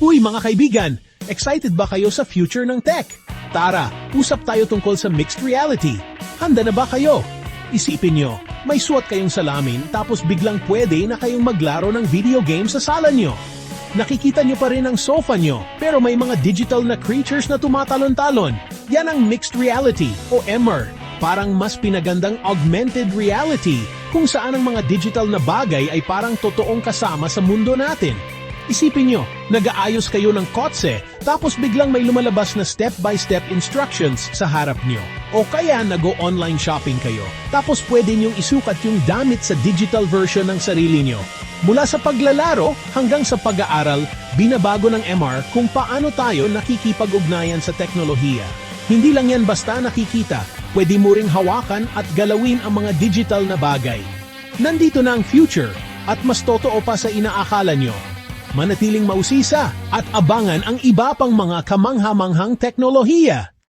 Uy mga kaibigan, excited ba kayo sa future ng tech? Tara, usap tayo tungkol sa mixed reality. Handa na ba kayo? Isipin nyo, may suot kayong salamin tapos biglang pwede na kayong maglaro ng video game sa sala nyo. Nakikita nyo pa rin ang sofa nyo, pero may mga digital na creatures na tumatalon-talon. Yan ang mixed reality o MR. Parang mas pinagandang augmented reality kung saan ang mga digital na bagay ay parang totoong kasama sa mundo natin. Isipin nyo, nag-aayos kayo ng kotse tapos biglang may lumalabas na step-by-step instructions sa harap nyo. O kaya nag-o-online shopping kayo tapos pwede nyong isukat yung damit sa digital version ng sarili nyo. Mula sa paglalaro hanggang sa pag-aaral, binabago ng MR kung paano tayo nakikipag-ugnayan sa teknolohiya. Hindi lang yan basta nakikita, pwede mo ring hawakan at galawin ang mga digital na bagay. Nandito na ang future at mas totoo pa sa inaakala nyo. Manatiling mausisa at abangan ang iba pang mga kamangha-manghang teknolohiya.